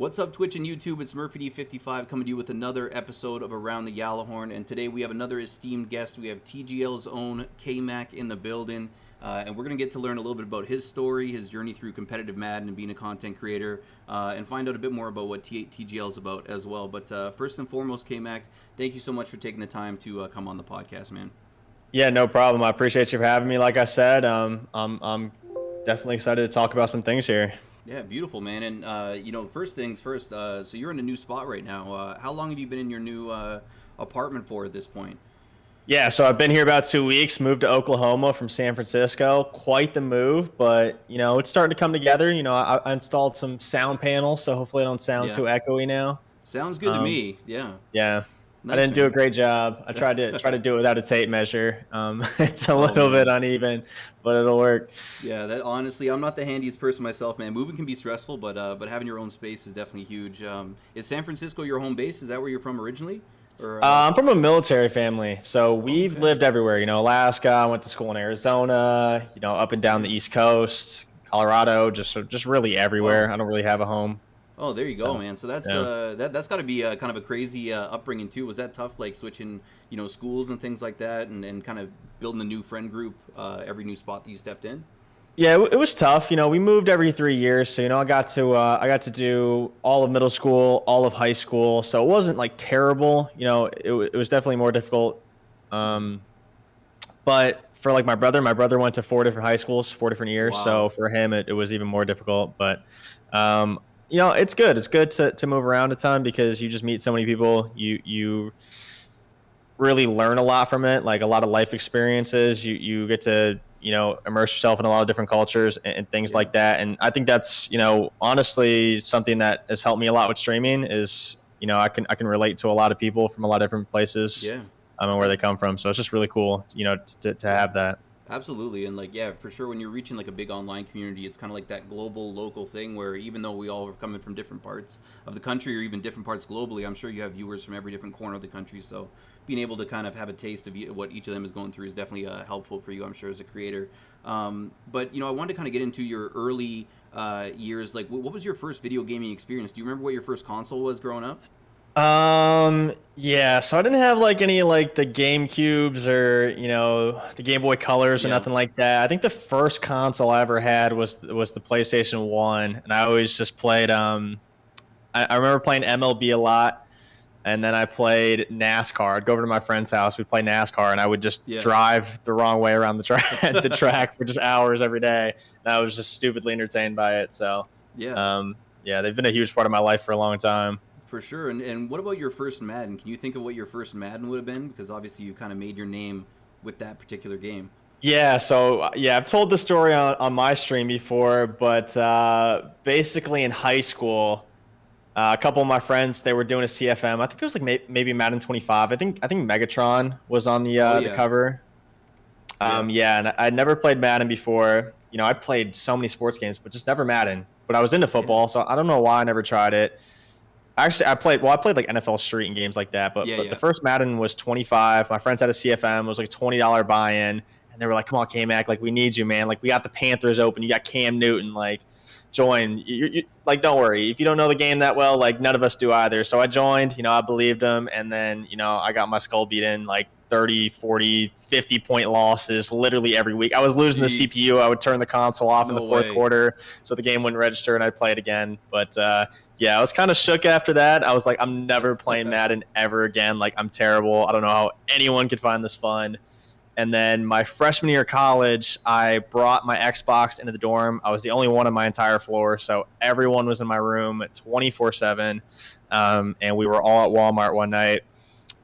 What's up, Twitch and YouTube? It's Murphy55 coming to you with another episode of Around the Gjallarhorn, and today we have another esteemed guest. We have TGL's own KMac in the building, and we're going to get to learn a little bit about his story, his journey through competitive Madden and being a content creator, and find out a bit more about what TGL is about as well. But first and foremost, KMac, thank you so much for taking the time to come on the podcast, man. Yeah, no problem. I appreciate you for having me. Like I said, I'm definitely excited to talk about some things here. Yeah, beautiful, man. And first things first. So you're in a new spot right now. How long have you been in your new apartment for at this point? Yeah, so I've been here about 2 weeks, moved to Oklahoma from San Francisco. Quite the move, but it's starting to come together. I installed some sound panels, so hopefully I don't sound Yeah, too echoey now. sounds good to me. Yeah, Yeah. I nice, didn't do a man. great job. I tried to do it without a tape measure. It's a Oh little bit man. uneven, but it'll work. Yeah, that honestly, I'm not the handiest person myself, man. Moving can be stressful, but having your own space is definitely huge. Is San Francisco your home base? Is that where you're from originally? Or I'm from a military family, so we've okay. lived everywhere. Alaska. I went to school in Arizona. Up and down the East Coast, Colorado, just really Wow. everywhere. I don't really have a home. Oh, there you go, So man. So that's yeah. that's got to be kind of a crazy upbringing too. Was that tough, like switching, schools and things like that, and kind of building a new friend group every new spot that you stepped in? Yeah, it was tough. We moved every 3 years, so I got to do all of middle school, all of high school. So it wasn't like terrible. It was definitely more difficult. Hmm. Um, but for like my brother went to 4 different high schools, 4 different years. So Wow. for him, it was even more difficult. But it's good. It's good to move around a ton because you just meet so many people. You really learn a lot from it, like a lot of life experiences. You get to immerse yourself in a lot of different cultures and things Yeah. like that. And I think that's honestly something that has helped me a lot with streaming is I can relate to a lot of people from a lot of different places, Yeah. and where Yeah. they come from. So it's just really cool, to Yeah. have that. Absolutely, and like yeah, for sure. When you're reaching like a big online community, it's kind of like that global, local thing where even though we all are coming from different parts of the country or even different parts globally, I'm sure you have viewers from every different corner of the country. So being able to kind of have a taste of what each of them is going through is definitely helpful for you, I'm sure, as a creator. But I wanted to kind of get into your early years. Like, what was your first video gaming experience? Do you remember what your first console was growing up? Yeah, so I didn't have like any like the Game Cubes or the Game Boy Colors or Yeah. nothing like that. I think the first console I ever had was the PlayStation 1, and I always just played I remember playing MLB a lot, and then I played NASCAR. I'd go over to my friend's house, we'd play NASCAR, and I would just Yeah. drive the wrong way around the track the track for just hours every day. And I was just stupidly entertained by it. So Yeah. yeah, they've been a huge part of my life for a long time. For sure. And what about your first Madden? Can you think of what your first Madden would have been? Because obviously you kind of made your name with that particular game. Yeah, so yeah, I've told the story on my stream before, but basically in high school, a couple of my friends they were doing a CFM. I think it was like maybe Madden 25. I think Megatron was on the Oh the yeah, cover. yeah, Yeah, and I'd never played Madden before. I played so many sports games, but just never Madden. But I was into yeah, football, so I don't know why I never tried it. Actually, I played like NFL Street and games like that, but yeah, but the yeah. first Madden was 25. My friends had a CFM, it was like a $20 buy-in, and they were like, "Come on, K-Mac, like we need you, man. Like we got the Panthers open, you got Cam Newton, like join. Like don't worry, if you don't know the game that well, like none of us do either." So I joined, I believed them, and then I got my skull beaten like 30, 40, 50 point losses literally every week. I was losing the Jeez, CPU. I would turn the console off in the no fourth way. quarter so the game wouldn't register and I'd play it again. But yeah, I was kind of shook after that. I was like, I'm never playing Madden ever again. Like, I'm terrible. I don't know how anyone could find this fun. And then my freshman year of college, I brought my Xbox into the dorm. I was the only one on my entire floor. So everyone was in my room 24/7. And we were all at Walmart one night.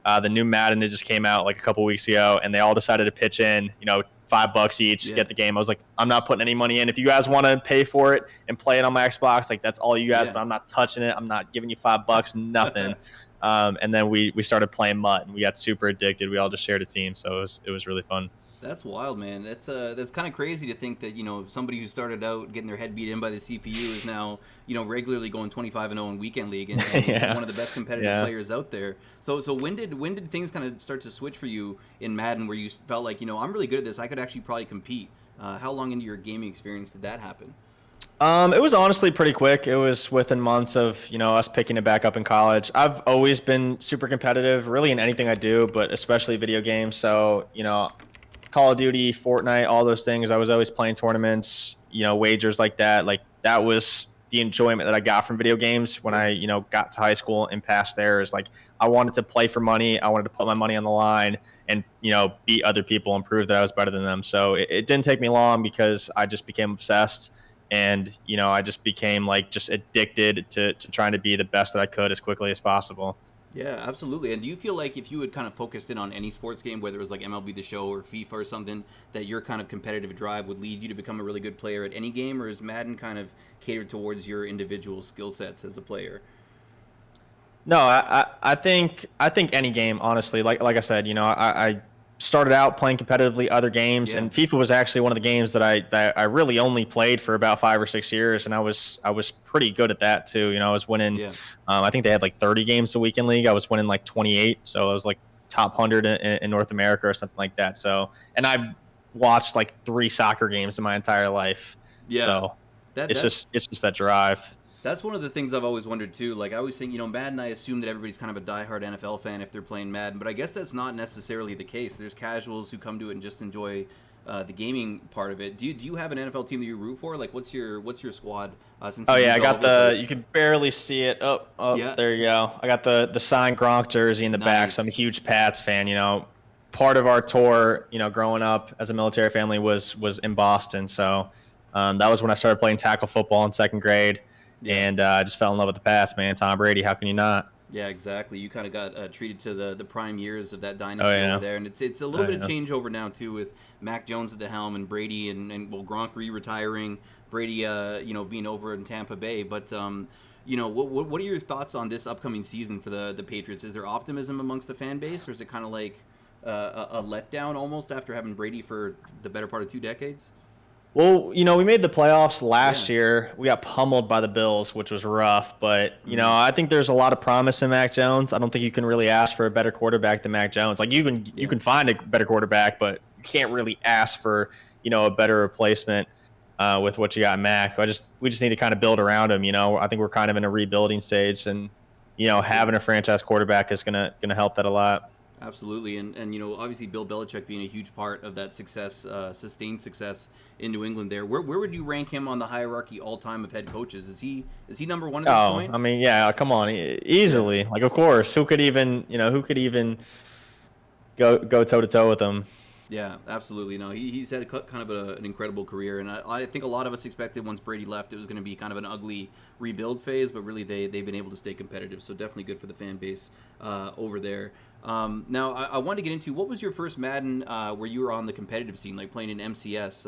The new Madden it just came out like a couple weeks ago, and they all decided to pitch in, $5 each, Yeah, get the game. I was like, I'm not putting any money in. If you guys want to pay for it and play it on my Xbox, like that's all you guys. yeah. But I'm not touching it. I'm not giving you $5, nothing. And then we started playing Mutt, and we got super addicted. We all just shared a team, so it was really fun. That's wild, man. That's kind of crazy to think that somebody who started out getting their head beat in by the CPU is now regularly going 25-0 in weekend league and Yeah, one of the best competitive yeah. players out there. So when did things kind of start to switch for you in Madden where you felt like I'm really good at this. I could actually probably compete. How long into your gaming experience did that happen? It was honestly pretty quick. It was within months of, us picking it back up in college. I've always been super competitive, really in anything I do, but especially video games. So, Call of Duty, Fortnite, all those things. I was always playing tournaments, wagers like that. Like that was the enjoyment that I got from video games when Yeah. I, got to high school and past there is like I wanted to play for money. I wanted to put my money on the line and, beat other people and prove that I was better than them. So it didn't take me long because I just became obsessed and, I just became like just addicted to trying to be the best that I could as quickly as possible. Yeah, absolutely. And do you feel like if you had kind of focused in on any sports game, whether it was like MLB The Show or FIFA or something, that your kind of competitive drive would lead you to become a really good player at any game, or is Madden kind of catered towards your individual skill sets as a player? No, I think any game, honestly. Like I said, I started out playing competitively other games, Yeah, and FIFA was actually one of the games that I really only played for about 5 or 6 years, and I was pretty good at that too. I was winning. yeah, I think they had like 30 games a weekend league. I was winning like 28, so I was like top 100 in North America or something like that. So, and I watched like 3 soccer games in my entire life. yeah. So That it's just that's it's just that drive. That's one of the things I've always wondered too. Like I always think, Madden. I assume that everybody's kind of a diehard NFL fan if they're playing Madden, but I guess that's not necessarily the case. There's casuals who come to it and just enjoy the gaming part of it. Do you have an NFL team that you root for? Like, what's your squad? Since Oh you yeah, moved I all got over the place. you could barely see it. Oh, Yeah, there you go. I got the signed Gronk jersey in the back, so I'm a nice. huge Pats fan. Part of our tour, growing up as a military family was in Boston. So that was when I started playing tackle football in second grade, Yeah. and I just fell in love with the Pats, man. Tom Brady, how can you not? Yeah, exactly. You kind of got treated to the prime years of that Oh dynasty over yeah, there, and it's a little oh bit of yeah. changeover now too with Mac Jones at the helm and Brady and well Gronk retiring, Brady being over in Tampa Bay. But what are your thoughts on this upcoming season for the Patriots? Is there optimism amongst the fan base, or is it kind of like a letdown almost after having Brady for the better part of 2 decades? Well, we made the playoffs Yeah. last year. We got pummeled by the Bills, which was rough. But, Hmm. I think there's a lot of promise in Mac Jones. I don't think you can really ask for a better quarterback than Mac Jones. Like you Yeah. can find a better quarterback, but you can't really ask for, a better replacement with what you got in Mac. We just need to kind of build around him. I think we're kind of in a rebuilding stage, and Yeah. having a franchise quarterback is gonna help that a lot. Absolutely, and obviously Bill Belichick being a huge part of that success, sustained success in New England. There, where would you rank him on the hierarchy all time of head coaches? Is he number one at this Oh, point? I mean, yeah, come on, Yeah, easily. Like, of course, who could even go toe to toe with him? yeah, absolutely. No, he's had kind of an incredible career, and I think a lot of us expected once Brady left, it was going to be kind of an ugly rebuild phase, but really they've been able to stay competitive. So definitely good for the fan base over there. Now I want to get into what was your first Madden where you were on the competitive scene, like playing in MCS.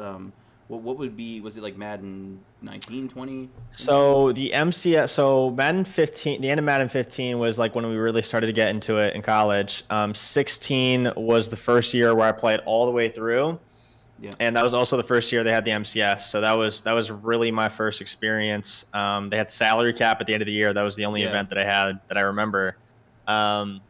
What would be was it like Madden 19, 20, anything? So the MCS, so Madden 15, the end of Madden 15 was like when we really started to get into it in college. 16 was the first year where I played all the way through, Yeah, and that was also the first year they had the MCS. So that was really my first experience. They had salary cap at the end of the year. That was the only yeah, event that I had that I remember. Um,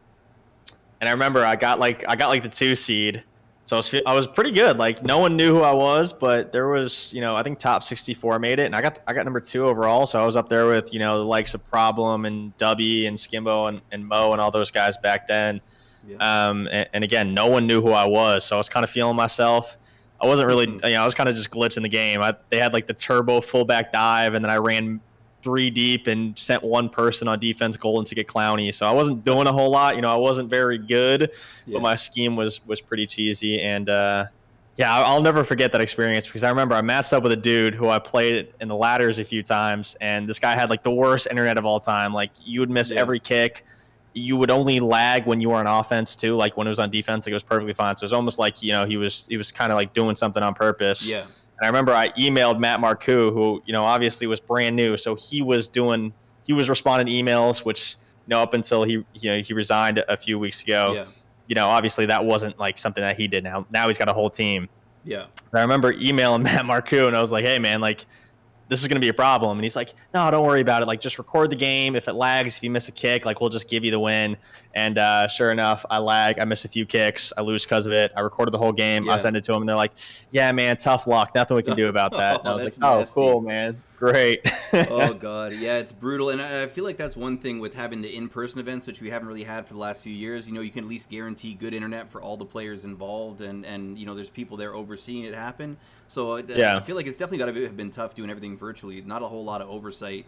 and I remember I got like the 2 seed, so I was pretty good. Like no one knew who I was, but there was I think top 64 made it, and I got number 2 overall. So I was up there with the likes of Problem and Dubby and Skimbo and Mo and all those guys back then. yeah. And again, no one knew who I was, so I was kind of feeling myself. I wasn't really, I was kind of just glitching the game. They had like the turbo fullback dive, and then I ran 3 deep and sent one person on defense golden to get Clowney. So I wasn't doing a whole lot. I wasn't very good, but Yeah, my scheme was pretty cheesy. And yeah, I'll never forget that experience because I remember I matched up with a dude who I played in the ladders a few times, and this guy had like the worst internet of all time. Like you would miss yeah, every kick. You would only lag when you were on offense too. Like when it was on defense, like it was perfectly fine. So it was almost like he was kind of like doing something on purpose. yeah, And I remember I emailed Matt Marcoux, who obviously was brand new, so he was responding to emails, which up until he resigned a few weeks ago. yeah, Obviously that wasn't like something that he did. Now he's got a whole team. yeah, And I remember emailing Matt Marcoux, and I was like, hey man, like this is going to be a problem. And he's like, no, don't worry about it. Like, just record the game. If it lags, if you miss a kick, like, we'll just give you the win. And sure enough, I lag. I miss a few kicks. I lose because of it. I recorded the whole game. I Yeah. send it to them, and they're like, "Yeah, man, tough luck. Nothing we can do about that." And I Oh, was like, that's "Oh, nasty. cool, man. Great." Oh god, yeah, it's brutal, and I feel like that's one thing with having the in-person events, which we haven't really had for the last few years. You know, you can at least guarantee good internet for all the players involved, and you know, there's people there overseeing it happen. So I Yeah. feel like it's definitely got to have been tough doing everything virtually. Not a whole lot of oversight,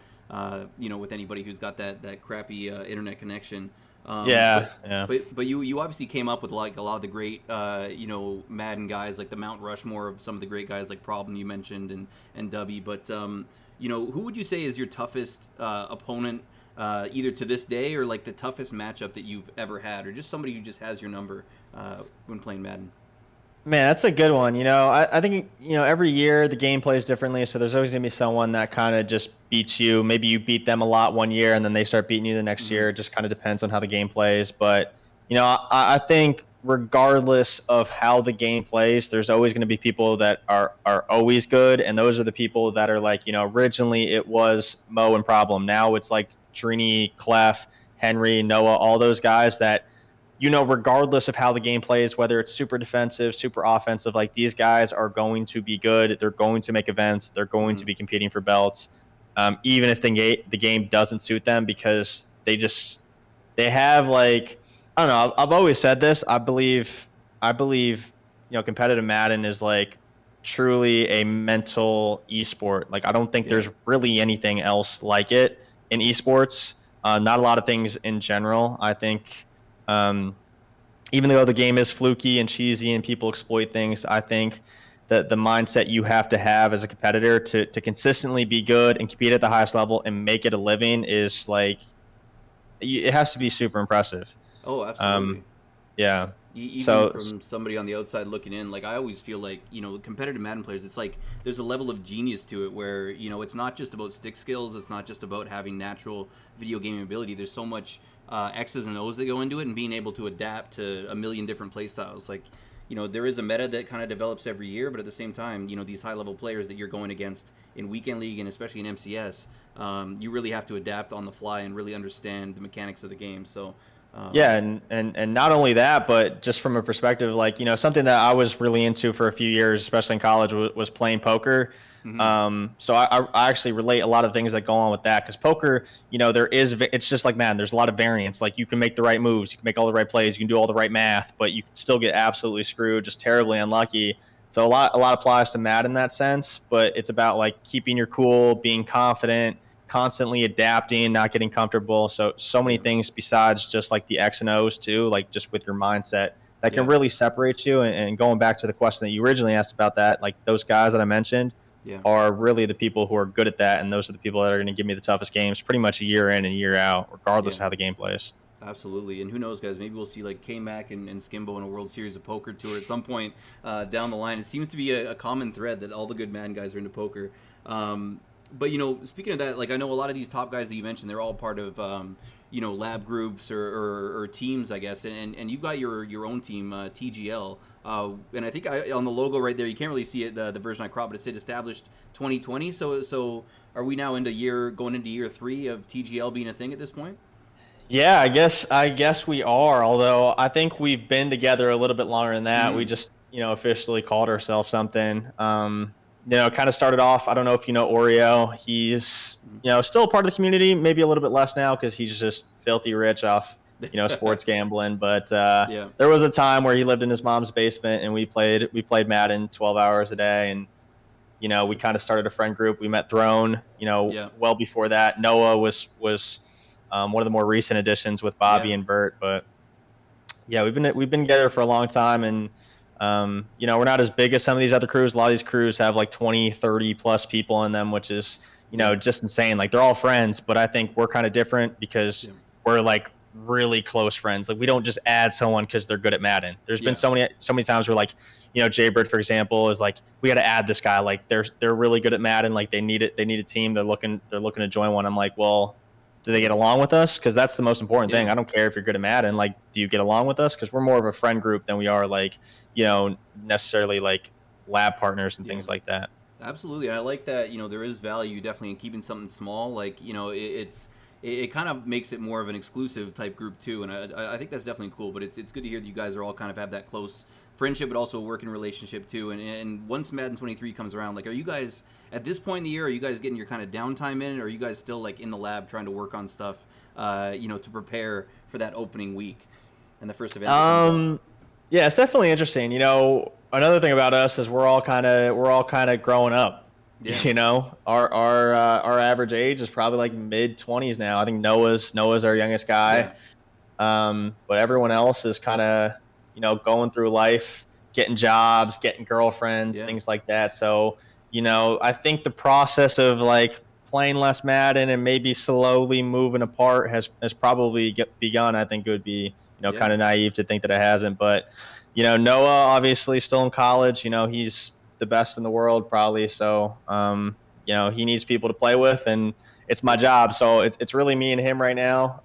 you know, with anybody who's got that crappy internet connection. Um, Yeah. but Yeah. but you obviously came up with like a lot of the great you know Madden guys, like the Mount Rushmore of some of the great guys like Problem you mentioned and Dubby, but you know, who would you say is your toughest opponent, either to this day or like the toughest matchup that you've ever had, or just somebody who just has your number when playing Madden? Man, that's a good one. I think, every year the game plays differently. So there's always going to be someone that kind of just beats you. Maybe you beat them a lot one year and then they start beating you the next Mm-hmm. year. It just kind of depends on how the game plays. But, I think regardless of how the game plays, there's always going to be people that are always good. And those are the people that are like, originally it was Mo and Problem. Now it's like Trini, Clef, Henry, Noah, all those guys that regardless of how the game plays, whether it's super defensive, super offensive, like these guys are going to be good. They're going to make events. They're going Mm-hmm. to be competing for belts, even if the game doesn't suit them because they have like I don't know. I've always said this. I believe competitive Madden is like truly a mental esport. Like I don't think Yeah. there's really anything else like it in esports. Not a lot of things in general. I think um, even though the game is fluky and cheesy and people exploit things, I think that the mindset you have to have as a competitor to consistently be good and compete at the highest level and make it a living is like it has to be super impressive. Oh, Um, absolutely. yeah. Even So from somebody on the outside looking in, like I always feel like you know competitive Madden players, it's like there's a level of genius to it where you know it's not just about stick skills, it's not just about having natural video gaming ability. There's so much X's and O's that go into it, and being able to adapt to a million different play styles. Like you know there is a meta that kind of develops every year, but at the same time, you know these high level players that you're going against in weekend league and especially in MCS, you really have to adapt on the fly and really understand the mechanics of the game. So. yeah, Um, and not only that, but just from a perspective, like something that I was really into for a few years, especially in college, was playing poker. mhm. So I actually relate a lot of things that go on with that because poker, it's just like man, there's a lot of variance. Like you can make the right moves, you can make all the right plays, you can do all the right math, but you can still get absolutely screwed, just terribly unlucky. So a lot applies to Matt in that sense, but it's about like keeping your cool, being confident, constantly adapting, not getting comfortable. So many Yeah. things besides just like the X and O's too, like just with your mindset that can Yeah. really separate you. And going back to the question that you originally asked about that, like those guys that I mentioned Yeah. are really the people who are good at that. And those are the people that are going to give me the toughest games pretty much a year in and year out, regardless Yeah. of how the game plays. Absolutely. And who knows, guys? Maybe we'll see like KMac and Skimbo in a World Series of Poker tour at some point down the line. It seems to be a common thread that all the good man guys are into poker. But you know, speaking of that, like I know a lot of these top guys that you mentioned, they're all part of you know lab groups or teams, I guess. And you've got your own team, TGL. And I think on the logo right there, you can't really see it the version I cropped, but it said established 2020. So are we now going into year 3 of TGL being a thing at this point? Yeah, I guess we are. Although I think we've been together a little bit longer than that. We Mm-hmm. just officially called ourselves something. Kind of started off. I don't know if you know Oreo. He's still a part of the community. Maybe a little bit less now because he's just filthy rich off sports gambling. But Yeah. there was a time where he lived in his mom's basement and we played Madden 12 hours a day and we kind of started a friend group. We met Throne, Yeah. well before that. Noah was one of the more recent additions with Bobby Yeah. and Bert. But yeah, we've been together for a long time, and we're not as big as some of these other crews. A lot of these crews have like 20, 30 plus people in them, which is Yeah. just insane. Like they're all friends, but I think we're kind of different because Yeah. we're like really close friends. Like we don't just add someone because they're good at Madden. There's been Yeah. so many times where like Jay Bird, for example, is like we got to add this guy. Like they're really good at Madden. Like they need it. They need a team. They're looking to join one. I'm like, well, do they get along with us? Because that's the most important Yeah. thing. I don't care if you're good at Madden. Like, do you get along with us? Because we're more of a friend group than we are like, necessarily like lab partners and Yeah. things like that. Absolutely. And I like that, you know, there is value definitely in keeping something small. Like, you know, it's it kind of makes it more of an exclusive type group too, and I think that's definitely cool. But it's good to hear that you guys are all kind of have that close friendship, but also a working relationship too. And once Madden 23 comes around, like, are you guys at this point in the year? Are you guys getting your kind of downtime in, or are you guys still like in the lab trying to work on stuff, to prepare for that opening week and the first event that comes up? Yeah, it's definitely interesting. Another thing about us is we're all kind of growing up. Yeah, Our average age is probably like mid-20s now. I think Noah's our youngest guy. yeah, But everyone else is kind of, going through life, getting jobs, getting girlfriends, yeah, things like that. So, I think the process of like playing less Madden and maybe slowly moving apart has probably begun. I think it would be, yeah, kind of naive to think that it hasn't. But, Noah obviously still in college. He's the best in the world probably. So, he needs people to play with, and it's my job. So it's really me and him right now.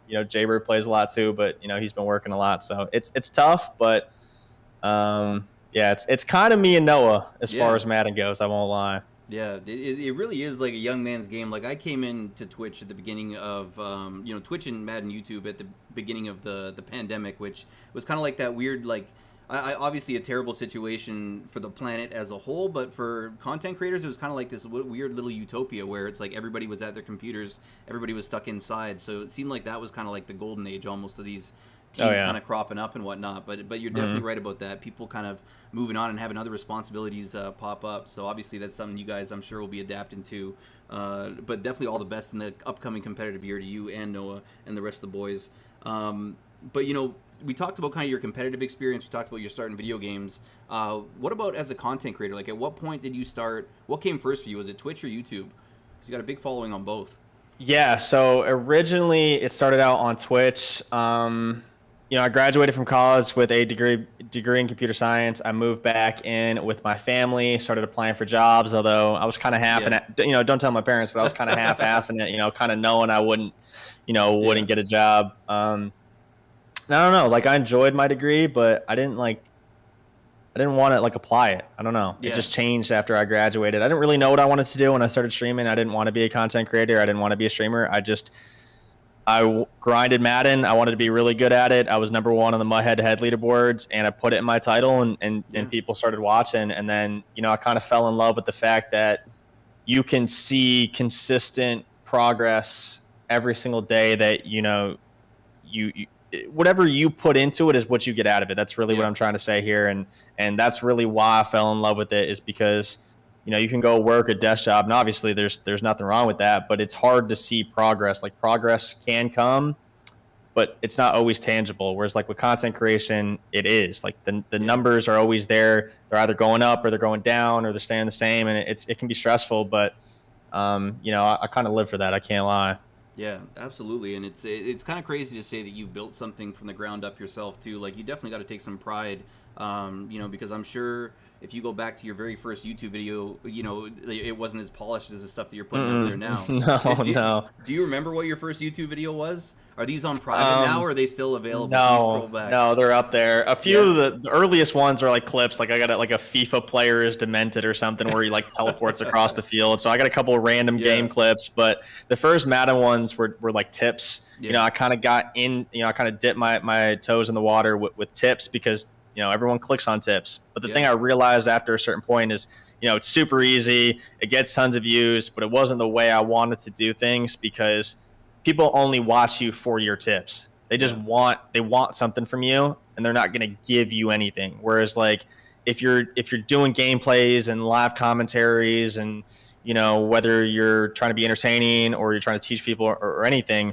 yeah. Jaybird plays a lot too, but he's been working a lot. So it's tough, but yeah, it's kind of me and Noah as far Yeah. as Madden goes. I won't lie. Yeah, it really is like a young man's game. Like I came into Twitch at the beginning of, Twitch and Madden YouTube at the beginning of the pandemic, which was kind of like that weird, like, I obviously a terrible situation for the planet as a whole, but for content creators, it was kind of like this weird little utopia where it's like everybody was at their computers, everybody was stuck inside. So it seemed like that was kind of like the golden age almost of these Oh teams yeah. kind of cropping up and whatnot. But you're definitely Hmm. right about that. People kind of moving on and having other responsibilities pop up. So obviously that's something you guys, I'm sure, will be adapting to. But definitely all the best in the upcoming competitive year to you and Noah and the rest of the boys. But we talked about kind of your competitive experience. We talked about your starting video games. What about as a content creator? Like, at what point did you start? What came first for you? Was it Twitch or YouTube? Because you got a big following on both. Yeah. So originally it started out on Twitch. I graduated from college with a degree in computer science. I moved back in with my family, started applying for jobs, although I was kind of half Yeah. and don't tell my parents, but I was kind of half assing it, kind of knowing I wouldn't, Yeah. wouldn't get a job. I don't know, like I enjoyed my degree, but I didn't want to like apply it. I don't know. It Yeah. just changed after I graduated. I didn't really know what I wanted to do when I started streaming. I didn't want to be a content creator. I didn't want to be a streamer. Grinded Madden. I wanted to be really good at it. I was number one on the head-to-head leaderboards, and I put it in my title, and Yeah. people started watching. And then I kind of fell in love with the fact that you can see consistent progress every single day. That you whatever you put into it is what you get out of it. That's really what Yeah. I'm trying to say here, and that's really why I fell in love with it, is because you can go work a desk job, and obviously there's nothing wrong with that, but it's hard to see progress. Like progress can come, but it's not always tangible. Whereas like with content creation, it is like the Yeah. numbers are always there. They're either going up or they're going down or they're staying the same, and it can be stressful. But I kind of live for that. I can't lie. Yeah, absolutely, and it's kind of crazy to say that you built something from the ground up yourself too. Like you definitely got to take some pride, because I'm sure if you go back to your very first YouTube video, it wasn't as polished as the stuff that you're putting out there now. No, Do, no. do you remember what your first YouTube video was? Are these on private now, Um, or are they still available? Can you scroll no, back? no, they're up there. A few Yeah, of the earliest ones are like clips. Like I got like a FIFA player is demented or something where he like teleports across the field. So I got a couple of random yeah, game clips, but the first Madden ones were like tips. yeah, I kind of got in. I kind of dipped my toes in the water with tips because everyone clicks on tips. But the thing yeah, I realized after a certain point is it's super easy. It gets tons of views, but it wasn't the way I wanted to do things because people only watch you for your tips. They just yeah, want something from you, and they're not going to give you anything. Whereas like if you're doing gameplays and live commentaries, and whether you're trying to be entertaining or you're trying to teach people or anything,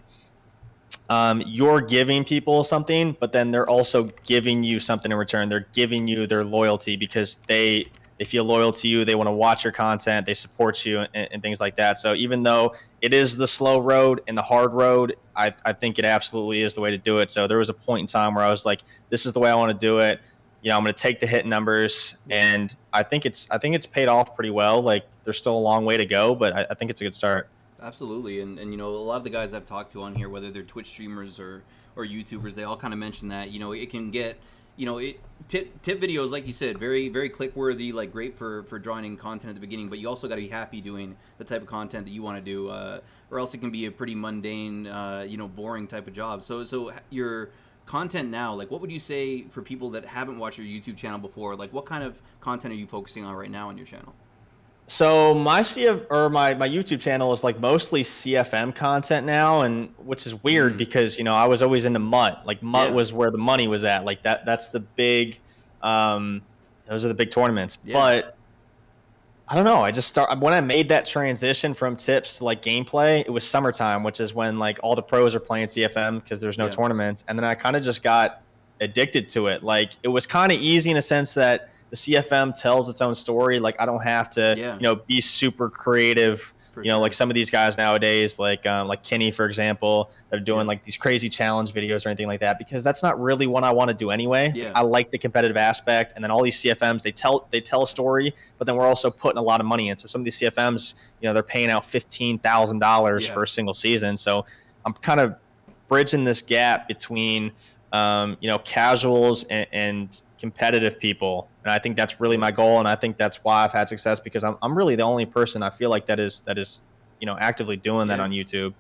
you're giving people something, but then they're also giving you something in return. They're giving you their loyalty because they feel loyal to you. They want to watch your content. They support you and things like that. So even though it is the slow road and the hard road, I think it absolutely is the way to do it. So there was a point in time where I was like, this is the way I want to do it. I'm going to take the hit numbers, yeah. and I think it's paid off pretty well. Like there's still a long way to go, but I think it's a good start. Absolutely, and a lot of the guys I've talked to on here, whether they're Twitch streamers or YouTubers, they all kind of mention that it can get tip videos, like you said, very very click worthy, like great for drawing content at the beginning. But you also got to be happy doing the type of content that you want to do, or else it can be a pretty mundane, boring type of job. So your content now, like, what would you say for people that haven't watched your YouTube channel before? Like, what kind of content are you focusing on right now on your channel? So my my YouTube channel is like mostly CFM content now, and which is weird Mm, because I was always into MUT. Like MUT yeah, was where the money was at. Like that's the big um those are the big tournaments. yeah, But I don't know. I just start when I made that transition from tips to like gameplay, it was summertime, which is when like all the pros are playing CFM because there's no yeah, tournaments. And then I kind of just got addicted to it. Like it was kind of easy in a sense that the CFM tells its own story. Like I don't have to, yeah, be super creative. for Like sure. some of these guys nowadays, like Kenny, for example, that are doing Yeah, like these crazy challenge videos or anything like that, because that's not really what I want to do anyway. Like yeah, I like the competitive aspect, and then all these CFMs, they tell a story, but then we're also putting a lot of money in. So some of these CFMs, they're paying out $15,000 yeah, for a single season. So I'm kind of bridging this gap between casuals and competitive people, and I think that's really yeah. my goal, and I think that's why I've had success, because I'm really the only person I feel like that is actively doing that Yeah, on YouTube.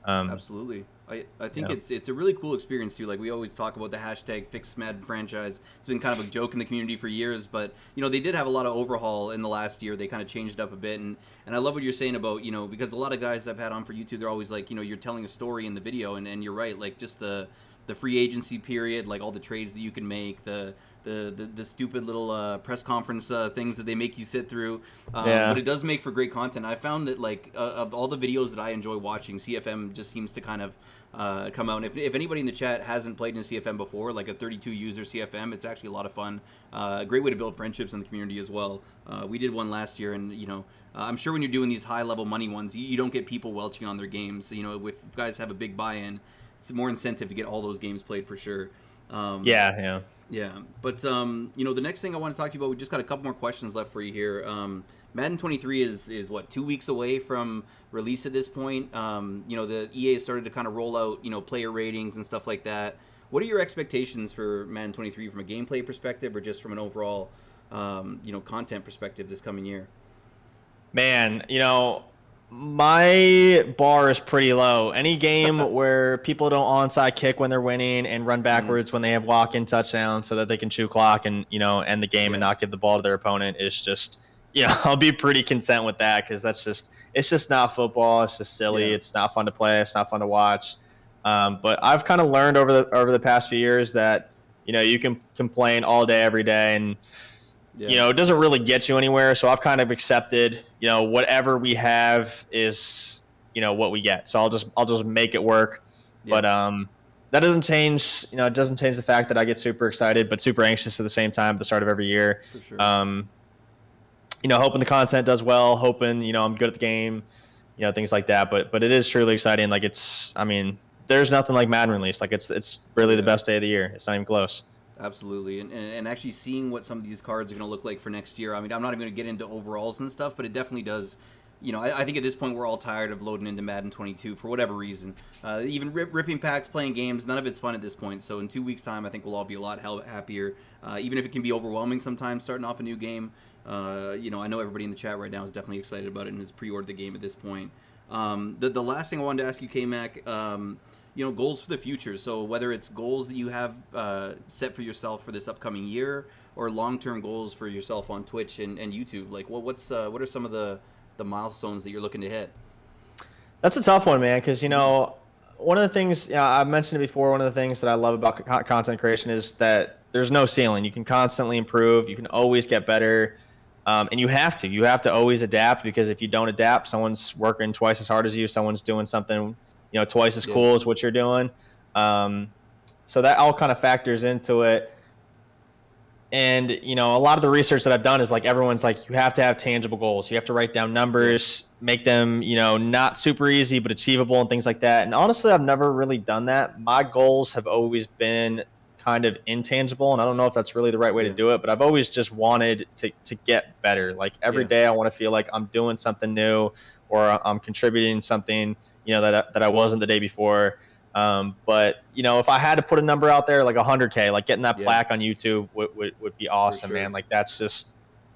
Um, absolutely. I you think know, it's a really cool experience too. Like we always talk about the hashtag Fix Madden franchise. It's been kind of a joke in the community for years, but they did have a lot of overhaul in the last year. They kind of changed it up a bit, and I love what you're saying about because a lot of guys I've had on for YouTube, they're always like you're telling a story in the video, and you're right, like just the free agency period, like all the trades that you can make, the stupid little press conference things that they make you sit through. But yeah, it does make for great content. I found that like of all the videos that I enjoy watching, CFM just seems to kind of come out. And if anybody in the chat hasn't played in CFM before, like a 32 user CFM, it's actually a lot of fun. A great way to build friendships in the community as well. We did one last year, and I'm sure when you're doing these high level money ones, you don't get people welching on their games. So, if guys have a big buy in, it's more incentive to get all those games played for sure. Um, yeah. yeah, but the next thing I want to talk to you about, we just got a couple more questions left for you here. Madden 23 is what, 2 weeks away from release at this point. The EA started to kind of roll out player ratings and stuff like that. What are your expectations for Madden 23 from a gameplay perspective, or just from an overall content perspective this coming year? Man, my bar is pretty low. Any game where people don't onside kick when they're winning and run Mm, backwards when they have walk-in touchdowns so that they can chew clock and end the game and yeah, not give the ball to their opponent is just I'll be pretty content with that, because it's just not football. It's just silly. yeah, It's not fun to play. It's not fun to watch. But I've kind of learned over the past few years that you can complain all day every day, and yeah, it doesn't really get you anywhere. So I've kind of accepted, whatever we have is, what we get. So I'll just make it work. yeah, But that doesn't change, it doesn't change the fact that I get super excited, but super anxious at the same time at the start of every year. for sure. Um, hoping the content does well, hoping, I'm good at the game, things like that. But it is truly exciting. Like there's nothing like Madden release. Like it's really the Yeah. best day of the year. It's not even close. Absolutely, and actually seeing what some of these cards are going to look like for next year. I mean, I'm not even going to get into overalls and stuff, but it definitely does. I think at this point we're all tired of loading into Madden 22 for whatever reason. Even ripping packs, playing games, none of it's fun at this point. So in 2 weeks' time, I think we'll all be a lot happier. Even if it can be overwhelming sometimes starting off a new game. I know everybody in the chat right now is definitely excited about it and has pre-ordered the game at this point. The last thing I wanted to ask you, KMac, goals for the future. So whether it's goals that you have set for yourself for this upcoming year, or long-term goals for yourself on Twitch and YouTube, like what are some of the milestones that you're looking to hit? That's a tough one, man, because Mm-hmm. one of the things, I've mentioned it before. One of the things that I love about content creation is that there's no ceiling. You can constantly improve. You can always get better, and you have to. You have to always adapt, because if you don't adapt, someone's working twice as hard as you. Someone's doing something twice as Yeah, cool as what you're doing. Um, so that all kind of factors into it. And a lot of the research that I've done is like everyone's like, you have to have tangible goals. You have to write down yeah, numbers, make them not super easy but achievable and things like that. And honestly, I've never really done that. My goals have always been kind of intangible, and I don't know if that's really the right way to yeah, do it, but I've always just wanted to get better. Like every yeah, day I want to feel like I'm doing something new, or I'm contributing something that I wasn't the day before. But if I had to put a number out there, like 100K, like getting that Yeah, plaque on YouTube would be for awesome, man. sure. Like that's just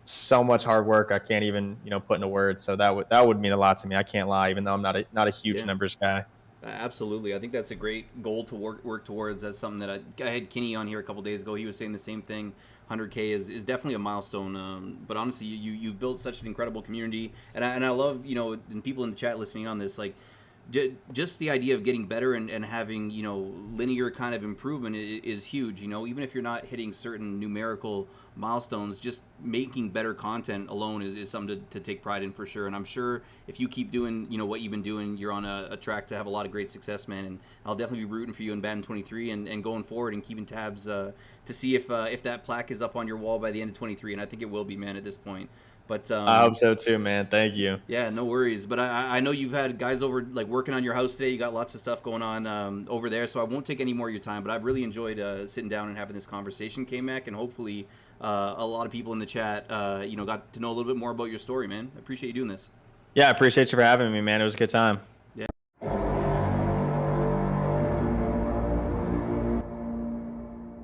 so much hard work. I can't even put into words. So that would mean a lot to me. I can't lie, even though I'm not a huge Yeah. numbers guy. Absolutely, I think that's a great goal to work towards. That's something that I had Kinney on here a couple days ago. He was saying the same thing. 100K is definitely a milestone. But honestly, you've built such an incredible community, and I love and people in the chat listening on this just the idea of getting better and having linear kind of improvement is huge. Even if you're not hitting certain numerical milestones, just making better content alone is something to take pride in for sure. And I'm sure if you keep doing what you've been doing, you're on a track to have a lot of great success, man. And I'll definitely be rooting for you in Madden 23 and going forward and keeping tabs to see if that plaque is up on your wall by the end of 23. And I think it will be, man, at this point. But I hope so too, man. Thank you. yeah, no worries. But I know you've had guys over like working on your house today. You got lots of stuff going on over there, so I won't take any more of your time. But I've really enjoyed sitting down and having this conversation, KMac, and hopefully a lot of people in the chat, got to know a little bit more about your story, man. I appreciate you doing this. Yeah, I appreciate you for having me, man. It was a good time.